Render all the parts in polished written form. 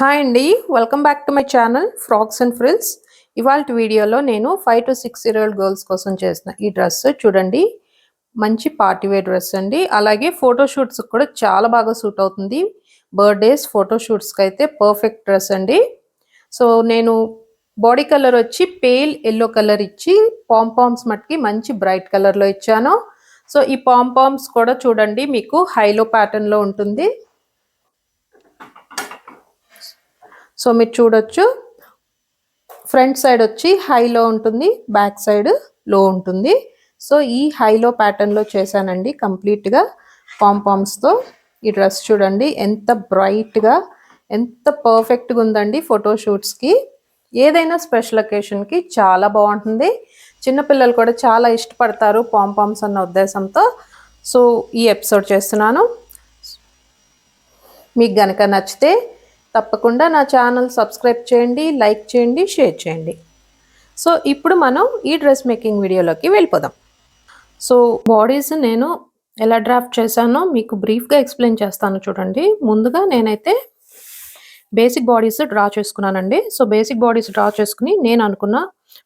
Hi అండి, welcome back to my channel frocks and frills. ఇవాళ వీడియోలో నేను 5 to 6 year old గర్ల్స్ కోసం చేసిన ఈ డ్రెస్ చూడండి. మంచి పార్టీ వేర్ డ్రెస్ అండి. అలాగే ఫోటోషూట్స్ కూడా చాలా బాగా సూట్ అవుతుంది. బర్త్డేస్ ఫోటోషూట్స్కి అయితే పర్ఫెక్ట్ డ్రెస్ అండి. సో నేను బాడీ కలర్ వచ్చి పేల్ ఎల్లో కలర్ ఇచ్చి పాంపామ్స్ మట్టికి మంచి బ్రైట్ కలర్లో ఇచ్చాను. సో ఈ పాంపామ్స్ కూడా చూడండి మీకు హైలో ప్యాటర్న్లో ఉంటుంది. సో మీరు చూడొచ్చు, ఫ్రంట్ సైడ్ వచ్చి హైలో ఉంటుంది, బ్యాక్ సైడ్ లో ఉంటుంది. సో ఈ హైలో ప్యాటర్న్లో చేశానండి కంప్లీట్గా పాంపామ్స్తో. ఈ డ్రెస్ చూడండి ఎంత బ్రైట్గా, ఎంత పర్ఫెక్ట్గా ఉందండి ఫోటోషూట్స్కి. ఏదైనా స్పెషల్ అకేషన్కి చాలా బాగుంటుంది. చిన్నపిల్లలు కూడా చాలా ఇష్టపడతారు పాంపామ్స్ అన్న ఉద్దేశంతో సో ఈ ఎపిసోడ్ చేస్తున్నాను. మీకు గనక నచ్చితే తప్పకుండా నా ఛానల్ సబ్స్క్రైబ్ చేయండి, లైక్ చేయండి, షేర్ చేయండి. సో ఇప్పుడు మనం ఈ డ్రెస్ మేకింగ్ వీడియోలోకి వెళ్ళిపోదాం. సో బాడీస్ నేను ఎలా డ్రాఫ్ట్ చేశానో మీకు బ్రీఫ్గా ఎక్స్ప్లెయిన్ చేస్తాను చూడండి. ముందుగా నేనైతే బేసిక్ బాడీస్ డ్రా చేసుకున్నానండి. సో బేసిక్ బాడీస్ డ్రా చేసుకుని నేను అనుకున్న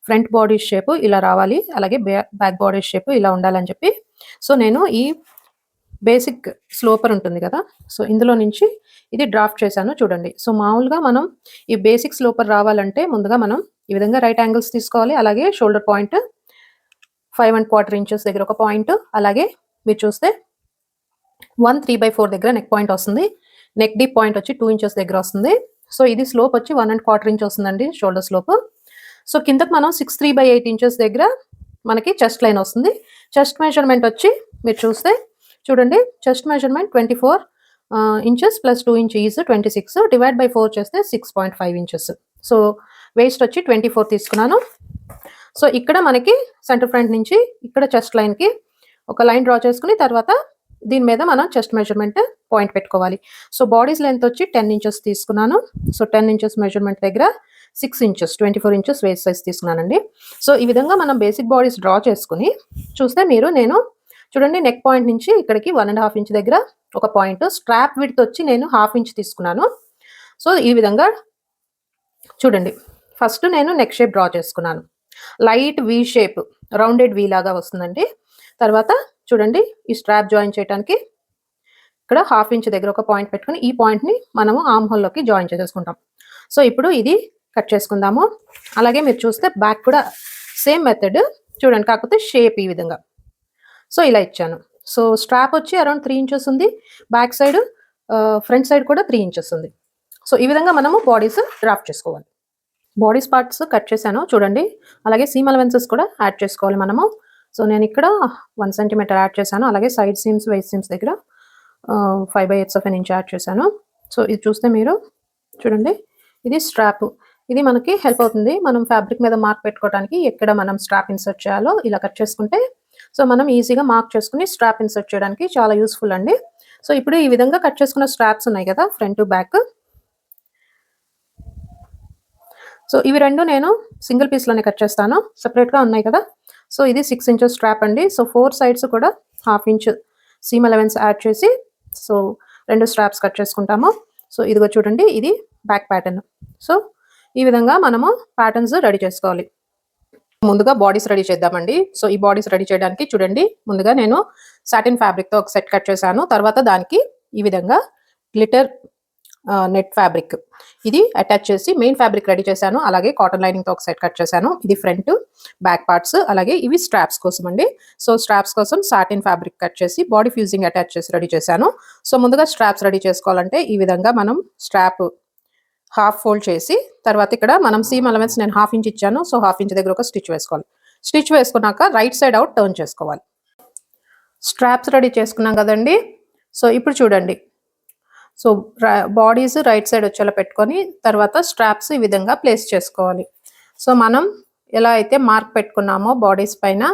ఫ్రంట్ బాడీ షేప్ ఇలా రావాలి, అలాగే బ్యాక్ బాడీ షేప్ ఇలా ఉండాలని చెప్పి సో నేను ఈ బేసిక్ స్లోపర్ ఉంటుంది కదా, సో ఇందులో నుంచి ఇది డ్రాఫ్ట్ చేశాను చూడండి. సో మామూలుగా మనం ఈ బేసిక్ స్లోపర్ రావాలంటే ముందుగా మనం ఈ విధంగా రైట్ యాంగిల్స్ తీసుకోవాలి. అలాగే షోల్డర్ పాయింట్ 5¼ ఇంచెస్ దగ్గర ఒక పాయింట్, అలాగే మీరు చూస్తే 1/3/4 దగ్గర నెక్ పాయింట్ వస్తుంది. నెక్ డీప్ పాయింట్ వచ్చి 2 ఇంచెస్ దగ్గర వస్తుంది. సో ఇది స్లోప్ వచ్చి 1¼ ఇంచ్ వస్తుందండి షోల్డర్ స్లోప్. సో కిందకి మనం 6/3/8 ఇంచెస్ దగ్గర మనకి చెస్ట్ లైన్ వస్తుంది. చెస్ట్ మెజర్మెంట్ వచ్చి మీరు చూస్తే చూడండి, chest measurement 24 inches plus 2 inch is 26, divide by 4 చేస్తే 6.5 ఇంచెస్. సో వేస్ట్ వచ్చి 24 తీసుకున్నాను. సో ఇక్కడ మనకి సెంటర్ ఫ్రంట్ నుంచి ఇక్కడ చెస్ట్ లైన్కి ఒక లైన్ డ్రా చేసుకుని తర్వాత దీని మీద మనం చెస్ట్ మెజర్మెంట్ పాయింట్ పెట్టుకోవాలి. సో బాడీస్ లెంత్ వచ్చి 10 ఇంచెస్ తీసుకున్నాను. సో 10 ఇంచెస్ మెజర్మెంట్ దగ్గర 6 ఇంచెస్ 24 ఇంచెస్ వేస్ట్ సైజ్ తీసుకున్నానండి. సో ఈ విధంగా మనం బేసిక్ బాడీస్ డ్రా చేసుకుని చూస్తే నేను చూడండి నెక్ పాయింట్ నుంచి ఇక్కడికి 1.5 ఇంచ్ దగ్గర ఒక పాయింట్, స్ట్రాప్ విడ్త్ వచ్చి నేను 1/2 ఇంచ్ తీసుకున్నాను. సో ఈ విధంగా చూడండి, ఫస్ట్ నేను నెక్ షేప్ డ్రా చేసుకున్నాను. Light V shape, rounded we లాగా వస్తుందండి. తర్వాత చూడండి ఈ స్ట్రాప్ జాయిన్ చేయడానికి ఇక్కడ 1/2 ఇంచ్ దగ్గర ఒక పాయింట్ పెట్టుకుని ఈ పాయింట్ని మనము ఆర్మ్ హోల్లోకి జాయిన్ చేసేసుకుంటాం. సో ఇప్పుడు ఇది కట్ చేసుకుందాము. అలాగే మీరు చూస్తే బ్యాక్ కూడా సేమ్ మెథడ్ చూడండి, కాకపోతే షేప్ ఈ విధంగా. సో ఇలా ఇచ్చాను. సో స్ట్రాప్ వచ్చి అరౌండ్ 3 ఇంచెస్ ఉంది, బ్యాక్ సైడ్ ఫ్రంట్ సైడ్ కూడా 3 ఇంచెస్ ఉంది. సో ఈ విధంగా మనము బాడీస్ డ్రాఫ్ట్ చేసుకోవాలి. బాడీస్ పార్ట్స్ కట్ చేశాను చూడండి. అలాగే సీమ్ అలవెన్సెస్ కూడా యాడ్ చేసుకోవాలి మనము. సో నేను ఇక్కడ 1 సెంటీమీటర్ యాడ్ చేశాను. అలాగే సైడ్ సీమ్స్, వెయిట్ సీమ్స్ దగ్గర 5/8 ఇంచ్ యాడ్ చేశాను. సో ఇది చూస్తే మీరు చూడండి, ఇది స్ట్రాప్, ఇది మనకి హెల్ప్ అవుతుంది మనం ఫ్యాబ్రిక్ మీద మార్క్ పెట్టుకోవడానికి. ఎక్కడ మనం స్ట్రాప్ ఇన్సర్ట్ చేయాలో ఇలా కట్ చేసుకుంటే సో మనం ఈజీగా మార్క్ చేసుకుని స్ట్రాప్ ఇన్సర్ట్ చేయడానికి చాలా యూస్ఫుల్ అండి. సో ఇప్పుడు ఈ విధంగా కట్ చేసుకున్న స్ట్రాప్స్ ఉన్నాయి కదా ఫ్రంట్ టు బ్యాక్. సో ఇవి రెండు నేను సింగిల్ పీస్లోనే కట్ చేస్తాను, సెపరేట్గా ఉన్నాయి కదా. సో ఇది 6 ఇంచెస్ స్ట్రాప్ అండి. సో 4 సైడ్స్ కూడా 1/2 ఇంచ్ సీమ్ అలవెన్స్ యాడ్ చేసి సో 2 స్ట్రాప్స్ కట్ చేసుకుంటాము. సో ఇదిగో చూడండి, ఇది బ్యాక్ ప్యాటర్న్. సో ఈ విధంగా మనము ప్యాటర్న్స్ రెడీ చేసుకోవాలి. ముందుగా బాడీస్ రెడీ చేద్దామండి. సో ఈ బాడీస్ రెడీ చేయడానికి చూడండి, ముందుగా నేను సాటిన్ ఫ్యాబ్రిక్తో ఒక సెట్ కట్ చేశాను. తర్వాత దానికి ఈ విధంగా గ్లిటర్ నెట్ ఫ్యాబ్రిక్ ఇది అటాచ్ చేసి మెయిన్ ఫ్యాబ్రిక్ రెడీ చేశాను. అలాగే కాటన్ లైనింగ్తో ఒక సెట్ కట్ చేశాను. ఇది ఫ్రంట్ బ్యాక్ పార్ట్స్, అలాగే ఇవి స్ట్రాప్స్ కోసం అండి. సో స్ట్రాప్స్ కోసం సాటిన్ ఫ్యాబ్రిక్ కట్ చేసి బాడీ ఫ్యూజింగ్ అటాచ్ చేసి రెడీ చేశాను. సో ముందుగా స్ట్రాప్స్ రెడీ చేసుకోవాలంటే ఈ విధంగా మనం స్ట్రాప్ హాఫ్ ఫోల్డ్ చేసి తర్వాత ఇక్కడ మనం సీమ్ అలవెన్స్ నేను 1/2 ఇంచ్ ఇచ్చాను. సో 1/2 ఇంచ్ దగ్గర ఒక స్టిచ్ వేసుకోవాలి. స్టిచ్ వేసుకున్నాక రైట్ సైడ్ అవుట్ టర్న్ చేసుకోవాలి. స్ట్రాప్స్ రెడీ చేసుకున్నాం కదండి. సో ఇప్పుడు చూడండి, సో బాడీస్ రైట్ సైడ్ వచ్చేలా పెట్టుకొని తర్వాత స్ట్రాప్స్ ఈ విధంగా ప్లేస్ చేసుకోవాలి. సో మనం ఎలా అయితే మార్క్ పెట్టుకున్నామో బాడీస్ పైన,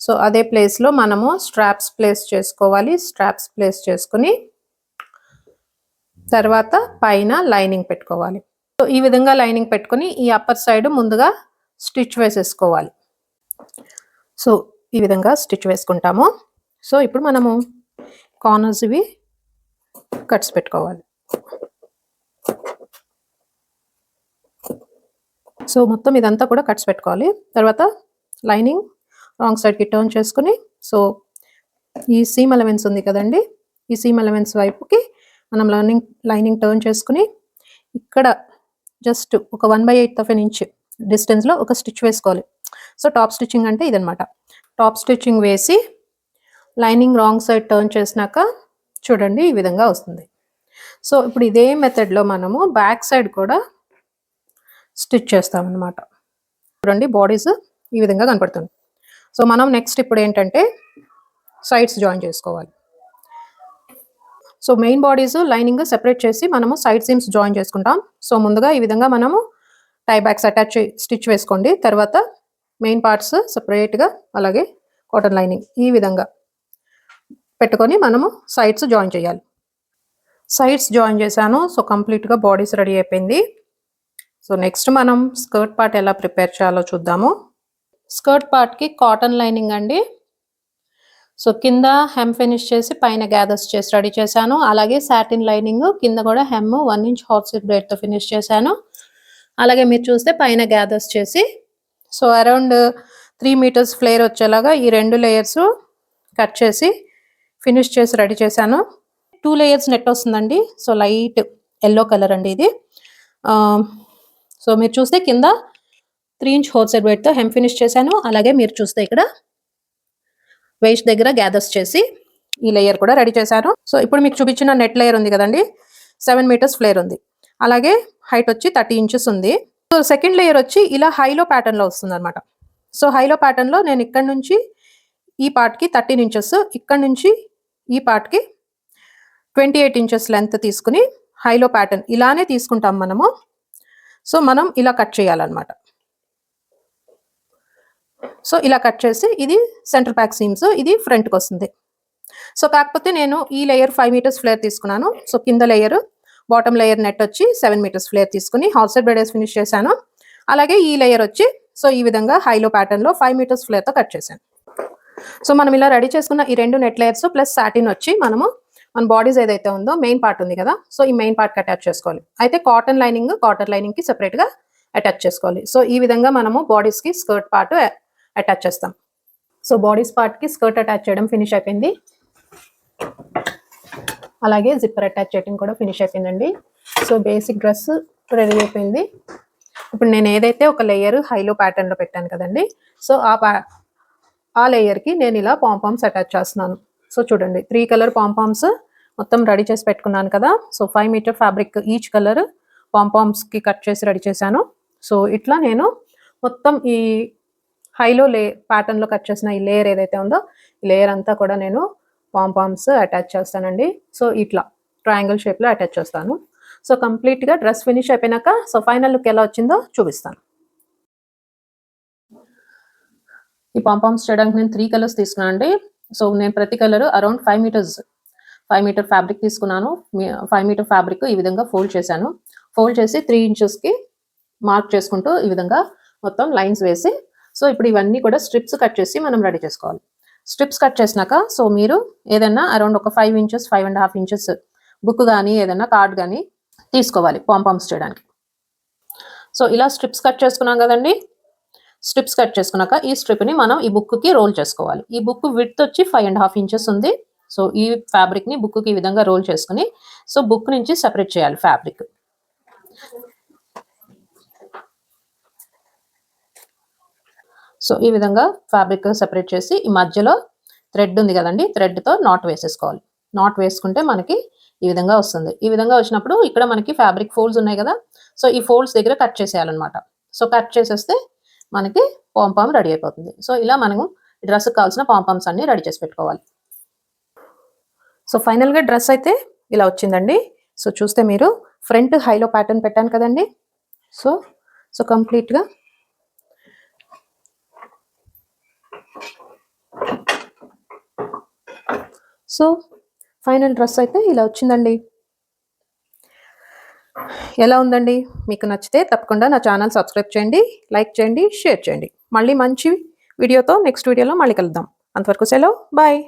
సో అదే ప్లేస్లో మనము స్ట్రాప్స్ ప్లేస్ చేసుకోవాలి. స్ట్రాప్స్ ప్లేస్ చేసుకుని తర్వాత పైన లైనింగ్ పెట్టుకోవాలి. సో ఈ విధంగా లైనింగ్ పెట్టుకొని ఈ అప్పర్ సైడ్ ముందుగా స్టిచ్ వేసేసుకోవాలి. సో ఈ విధంగా స్టిచ్ వేసుకుంటాము. సో ఇప్పుడు మనము కార్నర్స్ ఇవి కట్స్ పెట్టుకోవాలి. సో మొత్తం ఇదంతా కూడా కట్స్ పెట్టుకోవాలి. తర్వాత లైనింగ్ రాంగ్ సైడ్కి టర్న్ చేసుకుని, సో ఈ సీమ్ ఎలిమెంట్స్ ఉంది కదండి, ఈ సీమ్ ఎలిమెంట్స్ వైపుకి మనం లైనింగ్ టర్న్ చేసుకుని ఇక్కడ జస్ట్ ఒక 1/8 ఆఫ్ ఎన్ ఇంచ్ డిస్టెన్స్లో ఒక స్టిచ్ వేసుకోవాలి. సో టాప్ స్టిచ్చింగ్ అంటే ఇదనమాట. టాప్ స్టిచ్చింగ్ వేసి లైనింగ్ రాంగ్ సైడ్ టర్న్ చేసినాక చూడండి ఈ విధంగా వస్తుంది. సో ఇప్పుడు ఇదే మెథడ్లో మనము బ్యాక్ సైడ్ కూడా స్టిచ్ చేస్తామన్నమాట. చూడండి బాడీస్ ఈ విధంగా కనపడుతుంది. సో మనం నెక్స్ట్ ఇప్పుడు ఏంటంటే సైడ్స్ జాయిన్ చేసుకోవాలి. So main bodies lining separate చేసి మనము సైడ్ సీమ్స్ జాయిన్ చేసుకుంటాం. సో ముందుగా ఈ విధంగా మనము టై బ్యాక్స్ అటాచ్ స్టిచ్ వేసుకోండి. తర్వాత మెయిన్ పార్ట్స్ సపరేట్గా అలాగే కాటన్ లైనింగ్ ఈ విధంగా పెట్టుకొని మనము సైడ్స్ జాయిన్ చేయాలి. సైడ్స్ జాయిన్ చేశాను. సో కంప్లీట్గా బాడీస్ రెడీ అయిపోయింది. సో నెక్స్ట్ మనం స్కర్ట్ పార్ట్ ఎలా ప్రిపేర్ చేయాలో చూద్దాము. స్కర్ట్ పార్ట్కి కాటన్ లైనింగ్ అండి. సో కింద హెమ్ ఫినిష్ చేసి పైన గ్యాదర్స్ చేసి రెడీ చేశాను. అలాగే సాటిన్ లైనింగ్ కింద కూడా హెమ్ 1 ఇంచ్ హాట్ సిల్క్ బ్రేడ్తో ఫినిష్ చేశాను. అలాగే మీరు చూస్తే పైన గ్యాదర్స్ చేసి సో అరౌండ్ 3 మీటర్స్ ఫ్లేర్ వచ్చేలాగా ఈ 2 లేయర్స్ కట్ చేసి ఫినిష్ చేసి రెడీ చేశాను. 2 లేయర్స్ నెట్ వస్తుందండి. సో లైట్ ఎల్లో కలర్ అండి ఇది. సో మీరు చూస్తే కింద 3 ఇంచ్ హాట్ సిల్క్ బ్రేడ్తో హెమ్ ఫినిష్ చేశాను. అలాగే మీరు చూస్తే ఇక్కడ వేస్ట్ దగ్గర గ్యాదర్స్ చేసి ఈ లేయర్ కూడా రెడీ చేశాను. సో ఇప్పుడు మీకు చూపించిన నెట్ లేయర్ ఉంది కదండి, 7 మీటర్స్ ఫ్లేర్ ఉంది. అలాగే హైట్ వచ్చి 30 ఇంచెస్ ఉంది. సో సెకండ్ లేయర్ వచ్చి ఇలా హైలో ప్యాటర్న్లో వస్తుంది అనమాట. సో హైలో ప్యాటర్న్లో నేను ఇక్కడ నుంచి ఈ పార్ట్కి 13 ఇంచెస్, ఇక్కడ నుంచి ఈ పార్ట్కి 28 ఇంచెస్ లెంత్ తీసుకుని హైలో ప్యాటర్న్ ఇలానే తీసుకుంటాం మనము. సో మనం ఇలా కట్ చేయాలన్నమాట. సో ఇలా కట్ చేసి ఇది సెంటర్ బ్యాక్ సీమ్స్, ఇది ఫ్రంట్కి వస్తుంది. సో కాకపోతే నేను ఈ లేయర్ 5 మీటర్స్ ఫ్లేర్ తీసుకున్నాను. సో కింద లేయర్ బాటమ్ లేయర్ నెట్ వచ్చి 7 మీటర్స్ ఫ్లేర్ తీసుకుని హాఫ్ సైడ్ బ్రైడర్స్ ఫినిష్ చేశాను. అలాగే ఈ లేయర్ వచ్చి సో ఈ విధంగా హైలో ప్యాటర్న్లో 5 మీటర్స్ ఫ్లేర్తో కట్ చేశాను. సో మనం ఇలా రెడీ చేసుకున్న ఈ 2 నెట్ లేయర్స్ ప్లస్ సాటిన్ వచ్చి మనము మన బాడీస్ ఏదైతే ఉందో మెయిన్ పార్ట్ ఉంది కదా, సో ఈ మెయిన్ పార్ట్కి అటాచ్ చేసుకోవాలి. అయితే కాటన్ లైనింగ్కి సెపరేట్గా అటాచ్ చేసుకోవాలి. సో ఈ విధంగా మనము బాడీస్కి స్కర్ట్ పార్ట్ అటాచ్ చేస్తాం. సో బాడీస్ పార్ట్కి స్కర్ట్ అటాచ్ చేయడం ఫినిష్ అయిపోయింది. అలాగే జిప్పర్ అటాచ్ చేయడం కూడా ఫినిష్ అయిపోయిందండి. సో బేసిక్ డ్రెస్ రెడీ అయిపోయింది. ఇప్పుడు నేను ఏదైతే ఒక లేయర్ హైలో ప్యాటర్న్లో పెట్టాను కదండి, సో ఆ లేయర్కి నేను ఇలా పాంపామ్స్ అటాచ్ చేస్తున్నాను. సో చూడండి 3 కలర్ పాంపామ్స్ మొత్తం రెడీ చేసి పెట్టుకున్నాను కదా. So 5 metre fabric each colour పాంపామ్స్కి కట్ చేసి రెడీ చేశాను. సో ఇట్లా నేను మొత్తం ఈ హైలో ప్యాటర్న్లో కట్ చేసిన ఈ లేయర్ ఏదైతే ఉందో ఈ లేయర్ అంతా కూడా నేను పాంపామ్స్ అటాచ్ చేస్తానండి. సో ఇట్లా ట్రయాంగిల్ షేప్లో అటాచ్ చేస్తాను. సో కంప్లీట్గా డ్రెస్ ఫినిష్ అయిపోయినాక సో ఫైనల్ లుక్ ఎలా వచ్చిందో చూపిస్తాను. ఈ పాంపామ్స్ చేయడానికి నేను 3 కలర్స్ తీసుకున్నాను అండి. సో నేను ప్రతి కలర్ అరౌండ్ 5 మీటర్ ఫ్యాబ్రిక్ తీసుకున్నాను. 5 మీటర్ ఫ్యాబ్రిక్ ఈ విధంగా ఫోల్డ్ చేశాను. ఫోల్డ్ చేసి 3 ఇంచెస్కి మార్క్ చేసుకుంటూ ఈ విధంగా మొత్తం లైన్స్ వేసి సో ఇప్పుడు ఇవన్నీ కూడా స్ట్రిప్స్ కట్ చేసి మనం రెడీ చేసుకోవాలి. స్ట్రిప్స్ కట్ చేసినాక సో మీరు ఏదైనా అరౌండ్ ఒక 5 ఇంచెస్ 5.5 ఇంచెస్ బుక్ కానీ ఏదైనా కార్డ్ కానీ తీసుకోవాలి పాంపామ్స్ చేయడానికి. సో ఇలా స్ట్రిప్స్ కట్ చేసుకున్నాం కదండి. స్ట్రిప్స్ కట్ చేసుకున్నాక ఈ స్ట్రిప్ని మనం ఈ బుక్కి రోల్ చేసుకోవాలి. ఈ బుక్ విడ్త్ వచ్చి 5.5 ఇంచెస్ ఉంది. సో ఈ ఫ్యాబ్రిక్ని బుక్కి ఈ విధంగా రోల్ చేసుకుని సో బుక్ నుంచి సెపరేట్ చేయాలి ఫ్యాబ్రిక్. సో ఈ విధంగా ఫ్యాబ్రిక్ సెపరేట్ చేసి ఈ మధ్యలో థ్రెడ్ ఉంది కదండి, థ్రెడ్తో నాట్ వేసేసుకోవాలి. నాట్ వేసుకుంటే మనకి ఈ విధంగా వస్తుంది. ఈ విధంగా వచ్చినప్పుడు ఇక్కడ మనకి ఫ్యాబ్రిక్ ఫోల్డ్స్ ఉన్నాయి కదా, సో ఈ ఫోల్డ్స్ దగ్గర కట్ చేసేయాలన్నమాట. సో కట్ చేసేస్తే మనకి పాంపామ్ రెడీ అయిపోతుంది. సో ఇలా మనము డ్రెస్కి కావాల్సిన పాంపామ్స్ అన్ని రెడీ చేసి పెట్టుకోవాలి. సో ఫైనల్గా డ్రెస్ అయితే ఇలా వచ్చిందండి. సో చూస్తే మీరు ఫ్రంట్ హైలో ప్యాటర్న్ పెట్టాను కదండి. సో కంప్లీట్గా సో ఫైనల్ డ్రెస్ అయితే ఇలా వచ్చిందండి. ఎలా ఉందండి? మీకు నచ్చితే తప్పకుండా నా ఛానల్ సబ్స్క్రైబ్ చేయండి, లైక్ చేయండి, షేర్ చేయండి. మళ్ళీ మంచి వీడియోతో నెక్స్ట్ వీడియోలో మళ్ళీ కలుద్దాం. అంతవరకు సెలవు, బాయ్.